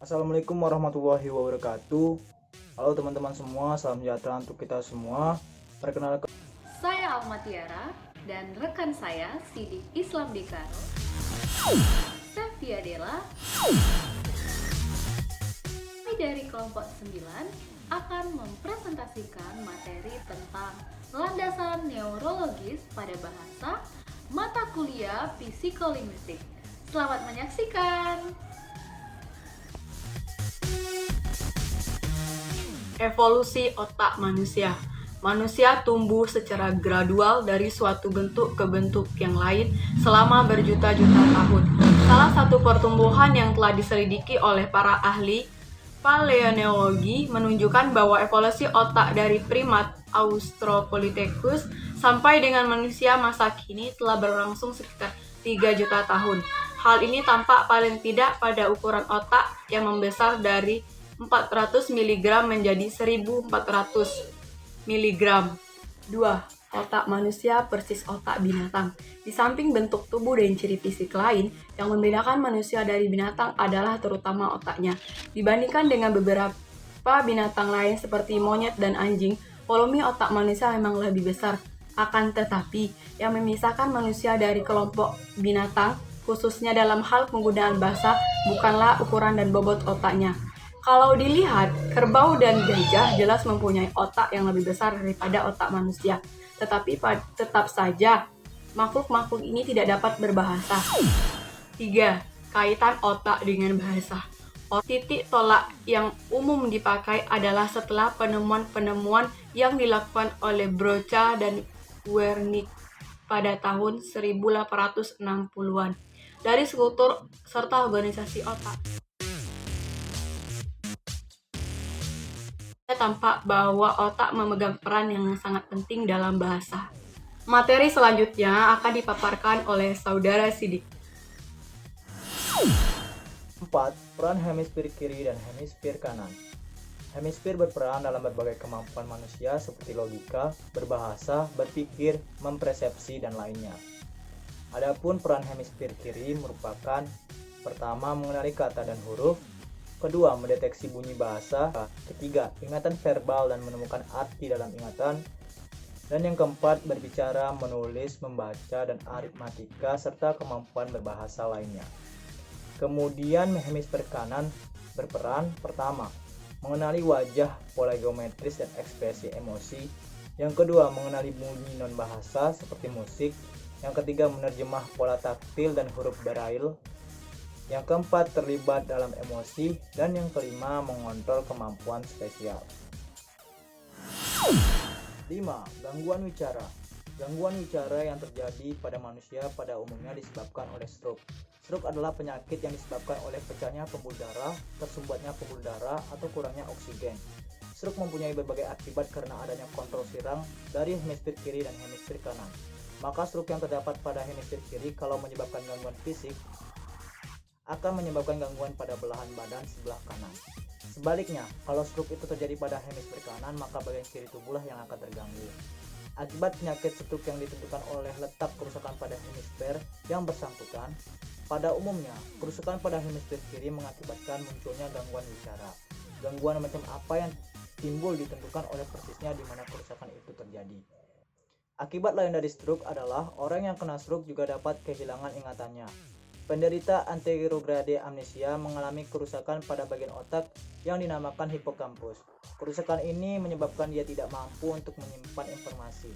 Assalamualaikum warahmatullahi wabarakatuh. Halo teman-teman semua, salam sejahtera untuk kita semua. Perkenalkan, Saya Alma Tiara dan rekan saya Sidik Islam Dekaro, Safia Della. Kami dari kelompok 9 akan mempresentasikan materi tentang landasan neurologis pada bahasa mata kuliah psikolinguistik. Selamat menyaksikan. Evolusi otak manusia. Manusia tumbuh secara gradual dari suatu bentuk ke bentuk yang lain selama berjuta-juta tahun. Salah satu pertumbuhan yang telah diselidiki oleh para ahli paleontologi menunjukkan bahwa evolusi otak dari primat Australopithecus sampai dengan manusia masa kini telah berlangsung sekitar 3 juta tahun. Hal ini tampak paling tidak pada ukuran otak yang membesar dari 400 mg menjadi 1400 mg. 2. Otak manusia persis otak binatang. Di samping bentuk tubuh dan ciri fisik lain, yang membedakan manusia dari binatang adalah terutama otaknya. Dibandingkan dengan beberapa binatang lain seperti monyet dan anjing, volume otak manusia memang lebih besar. Akan tetapi, yang memisahkan manusia dari kelompok binatang, khususnya dalam hal penggunaan bahasa, bukanlah ukuran dan bobot otaknya. Kalau dilihat, kerbau dan gajah jelas mempunyai otak yang lebih besar daripada otak manusia. Tetapi tetap saja, makhluk-makhluk ini tidak dapat berbahasa. 3. Kaitan otak dengan bahasa. Titik tolak yang umum dipakai adalah setelah penemuan-penemuan yang dilakukan oleh Broca dan Wernicke pada tahun 1860-an dari struktur serta organisasi otak. Tampak bahwa otak memegang peran yang sangat penting dalam bahasa. Materi selanjutnya akan dipaparkan oleh saudara Sidik. 4. Peran hemisfer kiri dan hemisfer kanan. Hemisfer berperan dalam berbagai kemampuan manusia seperti logika, berbahasa, berpikir, mempersepsi, dan lainnya. Adapun peran hemisfer kiri merupakan pertama, mengenali kata dan huruf, kedua, mendeteksi bunyi bahasa, ketiga, ingatan verbal dan menemukan arti dalam ingatan, dan yang keempat, berbicara, menulis, membaca, dan aritmatika, serta kemampuan berbahasa lainnya. Kemudian hemisfer kanan berperan pertama, mengenali wajah, pola geometris, dan ekspresi emosi. Yang kedua, mengenali bunyi non-bahasa seperti musik. Yang ketiga, menerjemah pola taktil dan huruf braille. Yang keempat, terlibat dalam emosi. Dan yang kelima, mengontrol kemampuan spesial. 5. Gangguan wicara. Gangguan wicara yang terjadi pada manusia pada umumnya disebabkan oleh stroke. Stroke adalah penyakit yang disebabkan oleh pecahnya pembuluh darah, tersumbatnya pembuluh darah, atau kurangnya oksigen. Stroke mempunyai berbagai akibat karena adanya kontrol sirang dari hemisfer kiri dan hemisfer kanan. Maka stroke yang terdapat pada hemisfer kiri kalau menyebabkan gangguan fisik akan menyebabkan gangguan pada belahan badan sebelah kanan. Sebaliknya, kalau stroke itu terjadi pada hemisfer kanan, maka bagian kiri tubuhlah yang akan terganggu. Akibat penyakit stroke yang ditentukan oleh letak kerusakan pada hemisfer yang bersangkutan, pada umumnya, kerusakan pada hemisfer kiri mengakibatkan munculnya gangguan wicara. Gangguan macam apa yang timbul ditentukan oleh persisnya di mana kerusakan itu terjadi. Akibat lain dari stroke adalah orang yang kena stroke juga dapat kehilangan ingatannya. Penderita anterograde amnesia mengalami kerusakan pada bagian otak yang dinamakan hipokampus. Kerusakan ini menyebabkan dia tidak mampu untuk menyimpan informasi.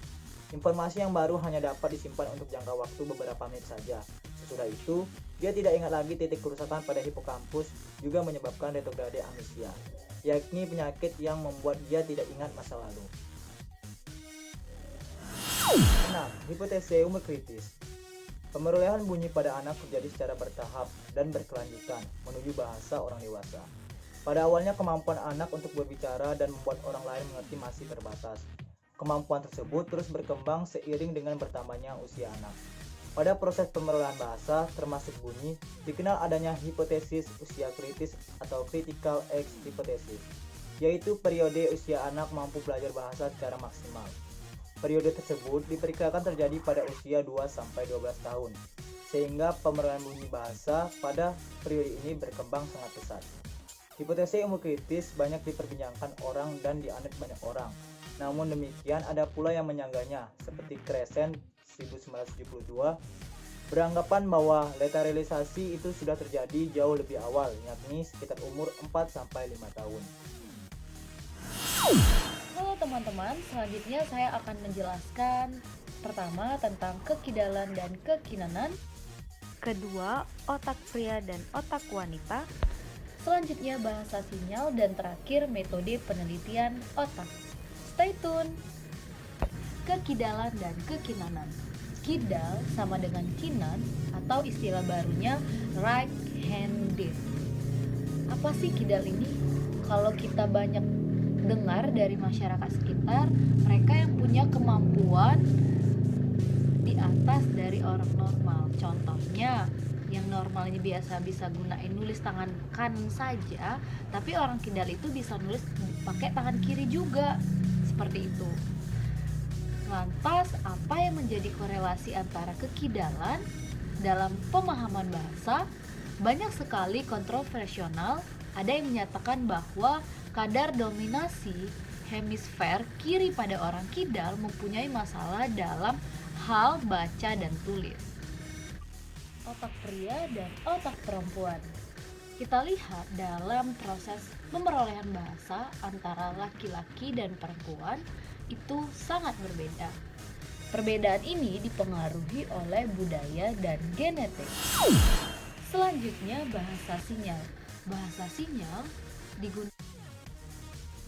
Informasi yang baru hanya dapat disimpan untuk jangka waktu beberapa menit saja. Sesudah itu, dia tidak ingat lagi titik kerusakan pada hipokampus, juga menyebabkan retrograde amnesia, yakni penyakit yang membuat dia tidak ingat masa lalu. 6. Hipotese umur kritis. Pemerolehan bunyi pada anak terjadi secara bertahap dan berkelanjutan menuju bahasa orang dewasa. Pada awalnya kemampuan anak untuk berbicara dan membuat orang lain mengerti masih terbatas. Kemampuan tersebut terus berkembang seiring dengan bertambahnya usia anak. Pada proses pemerolehan bahasa, termasuk bunyi, dikenal adanya hipotesis usia kritis atau critical age hypothesis, yaitu periode usia anak mampu belajar bahasa secara maksimal. Periode tersebut diperkirakan terjadi pada usia 2-12 tahun, sehingga pemerolehan bunyi bahasa pada periode ini berkembang sangat pesat. Hipotesis umur kritis banyak diperbincangkan orang dan dianut banyak orang. Namun demikian ada pula yang menyanggahnya, seperti Crescent 1972 beranggapan bahwa lateralisasi itu sudah terjadi jauh lebih awal, yakni sekitar umur 4-5 tahun. Halo teman-teman, selanjutnya saya akan menjelaskan pertama tentang kekidalan dan kekinanan, kedua otak pria dan otak wanita, selanjutnya bahasa sinyal, dan terakhir metode penelitian otak. Stay tune. Kekidalan dan kekinanan. Kidal sama dengan kinan atau istilah barunya right-handed. Apa sih kidal ini? Kalau kita banyak dengar dari masyarakat sekitar, mereka yang punya kemampuan di atas dari orang normal. Contohnya, yang normal ini biasa bisa gunain nulis tangan kanan saja, tapi orang kidal itu bisa nulis pakai tangan kiri juga. Seperti itu. Lantas, apa yang menjadi korelasi antara kekidalan? Dalam pemahaman bahasa, banyak sekali kontroversial. Ada yang menyatakan bahwa kadar dominasi hemisfer kiri pada orang kidal mempunyai masalah dalam hal baca dan tulis. Otak pria dan otak perempuan. Kita lihat dalam proses pemrolehan bahasa antara laki-laki dan perempuan itu sangat berbeda. Perbedaan ini dipengaruhi oleh budaya dan genetik. Selanjutnya bahasa sinyal. Bahasa sinyal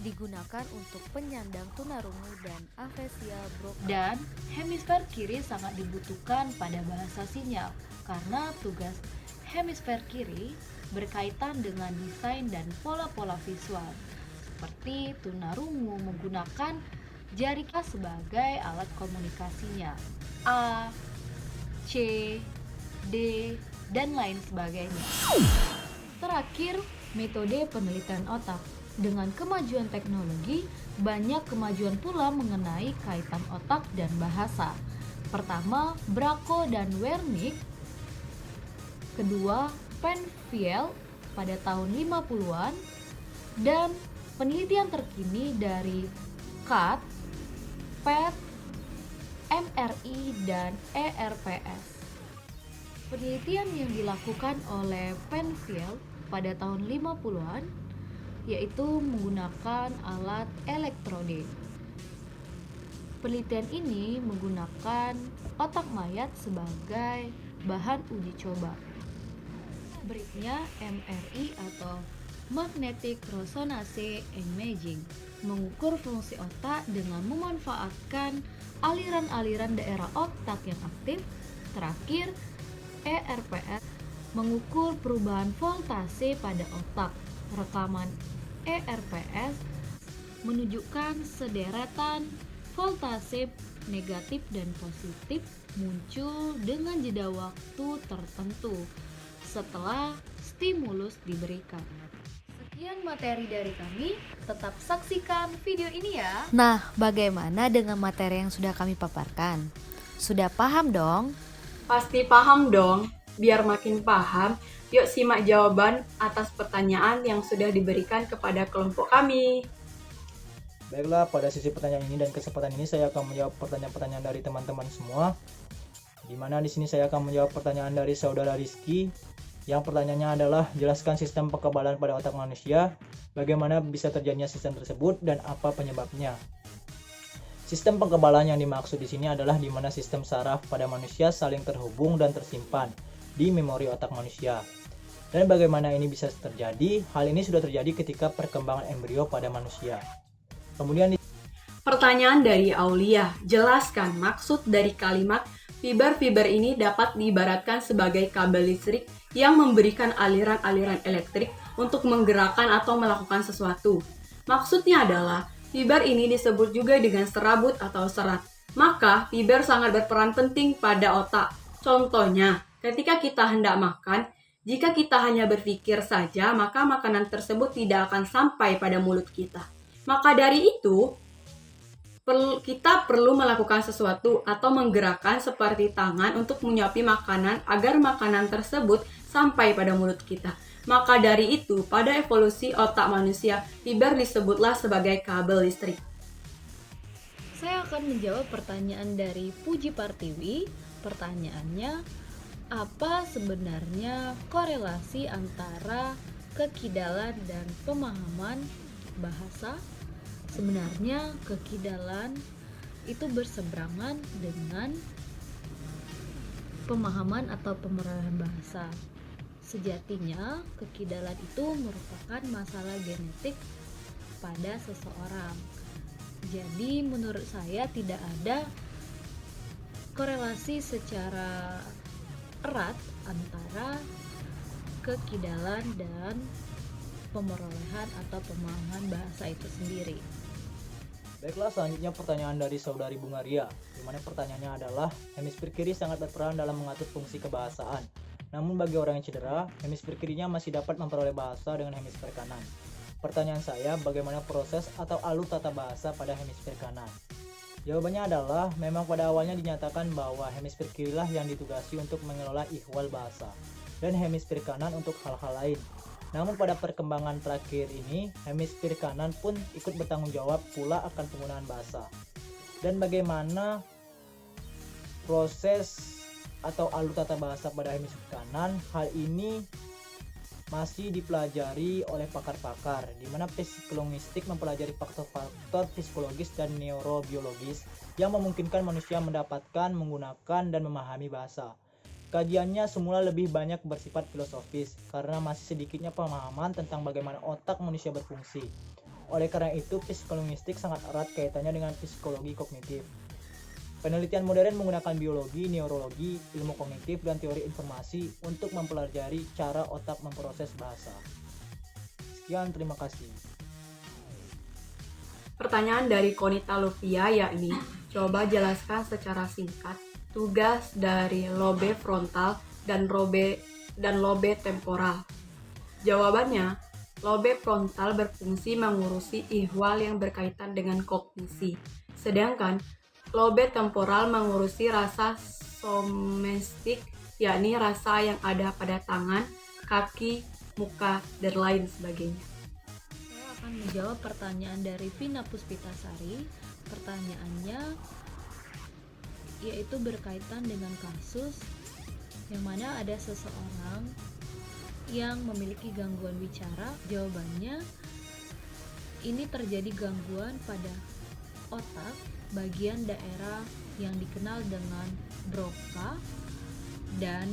digunakan untuk penyandang tunarungu dan afesia Broca. Dan hemisfer kiri sangat dibutuhkan pada bahasa sinyal karena tugas hemisfer kiri berkaitan dengan desain dan pola-pola visual, seperti tunarungu menggunakan jari sebagai alat komunikasinya, A, C, D, dan lain sebagainya. Terakhir, metode penelitian otak. Dengan kemajuan teknologi, banyak kemajuan pula mengenai kaitan otak dan bahasa. Pertama, Bracco dan Wernicke. Kedua, Penfield pada tahun 50-an. Dan penelitian terkini dari CAT, PET, MRI, dan ERPS. Penelitian yang dilakukan oleh Penfield pada tahun 50-an yaitu menggunakan alat elektrode. Penelitian ini menggunakan otak mayat sebagai bahan uji coba. Berikutnya MRI atau Magnetic Resonance Imaging mengukur fungsi otak dengan memanfaatkan aliran-aliran daerah otak yang aktif. Terakhir, ERPS mengukur perubahan voltase pada otak. Rekaman ERPS menunjukkan sederetan voltase negatif dan positif muncul dengan jeda waktu tertentu setelah stimulus diberikan. Sekian materi dari kami, tetap saksikan video ini ya. Nah, bagaimana dengan materi yang sudah kami paparkan? Sudah paham dong? Pasti paham dong. Biar makin paham, yuk simak jawaban atas pertanyaan yang sudah diberikan kepada kelompok kami. Baiklah, pada sesi pertanyaan ini dan kesempatan ini saya akan menjawab pertanyaan-pertanyaan dari teman-teman semua. Di mana di sini saya akan menjawab pertanyaan dari saudara Rizky. Yang pertanyaannya adalah, jelaskan sistem kekebalan pada otak manusia, bagaimana bisa terjadinya sistem tersebut dan apa penyebabnya. Sistem kekebalan yang dimaksud di sini adalah di mana sistem saraf pada manusia saling terhubung dan tersimpan di memori otak manusia. Dan bagaimana ini bisa terjadi? Hal ini sudah terjadi ketika perkembangan embrio pada manusia. Kemudian Pertanyaan dari Aulia, jelaskan maksud dari kalimat fiber-fiber ini dapat diibaratkan sebagai kabel listrik yang memberikan aliran-aliran elektrik untuk menggerakkan atau melakukan sesuatu. Maksudnya adalah, fiber ini disebut juga dengan serabut atau serat. Maka, fiber sangat berperan penting pada otak. Contohnya, ketika kita hendak makan, jika kita hanya berpikir saja, maka makanan tersebut tidak akan sampai pada mulut kita. Maka dari itu, kita perlu melakukan sesuatu atau menggerakkan seperti tangan untuk menyuapi makanan agar makanan tersebut sampai pada mulut kita. Maka dari itu, pada evolusi otak manusia, fiber disebutlah sebagai kabel listrik. Saya akan menjawab pertanyaan dari Puji Partiwi. Pertanyaannya, apa sebenarnya korelasi antara kekidalan dan pemahaman bahasa? Sebenarnya kekidalan itu berseberangan dengan pemahaman atau pemerolehan bahasa. Sejatinya, kekidalan itu merupakan masalah genetik pada seseorang. Jadi, menurut saya tidak ada korelasi secara erat antara kekidalan dan pemerolehan atau pemahaman bahasa itu sendiri. Baiklah, selanjutnya pertanyaan dari saudari Bunga Ria, di mana pertanyaannya adalah hemisfer kiri sangat berperan dalam mengatur fungsi kebahasaan. Namun bagi orang yang cedera, hemisfer kirinya masih dapat memperoleh bahasa dengan hemisfer kanan. Pertanyaan saya, bagaimana proses atau alur tata bahasa pada hemisfer kanan? Jawabannya adalah, memang pada awalnya dinyatakan bahwa hemisfer kirilah yang ditugasi untuk mengelola ihwal bahasa, dan hemisfer kanan untuk hal-hal lain. Namun pada perkembangan terakhir ini, hemisfer kanan pun ikut bertanggung jawab pula akan penggunaan bahasa. Dan bagaimana proses atau alur tata bahasa pada hemisfer kanan, hal ini masih dipelajari oleh pakar-pakar, di mana psikolinguistik mempelajari faktor-faktor psikologis dan neurobiologis yang memungkinkan manusia mendapatkan, menggunakan, dan memahami bahasa. Kajiannya semula lebih banyak bersifat filosofis, karena masih sedikitnya pemahaman tentang bagaimana otak manusia berfungsi. Oleh karena itu, psikolinguistik sangat erat kaitannya dengan psikologi kognitif. Penelitian modern menggunakan biologi, neurologi, ilmu kognitif, dan teori informasi untuk mempelajari cara otak memproses bahasa. Sekian, terima kasih. Pertanyaan dari Konita Luvia yakni, coba jelaskan secara singkat tugas dari lobe frontal dan lobe temporal. Jawabannya, lobe frontal berfungsi mengurusi ihwal yang berkaitan dengan kognisi, sedangkan lobe temporal mengurusi rasa somestik, yakni rasa yang ada pada tangan, kaki, muka, dan lain sebagainya. Saya akan menjawab pertanyaan dari Vina Puspitasari. Pertanyaannya yaitu berkaitan dengan kasus yang mana ada seseorang yang memiliki gangguan bicara. Jawabannya, ini terjadi gangguan pada otak bagian daerah yang dikenal dengan Broca, dan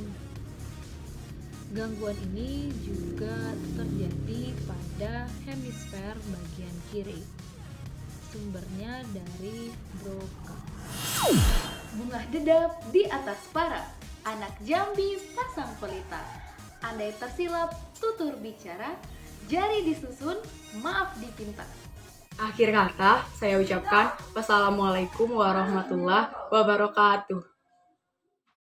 gangguan ini juga terjadi pada hemisfer bagian kiri. Sumbernya dari Broca. Bunga dedap di atas para anak Jambi pasang pelita. Andai tersilap tutur bicara, jari disusun, maaf dipinta. Akhir kata, saya ucapkan wassalamualaikum warahmatullahi wabarakatuh.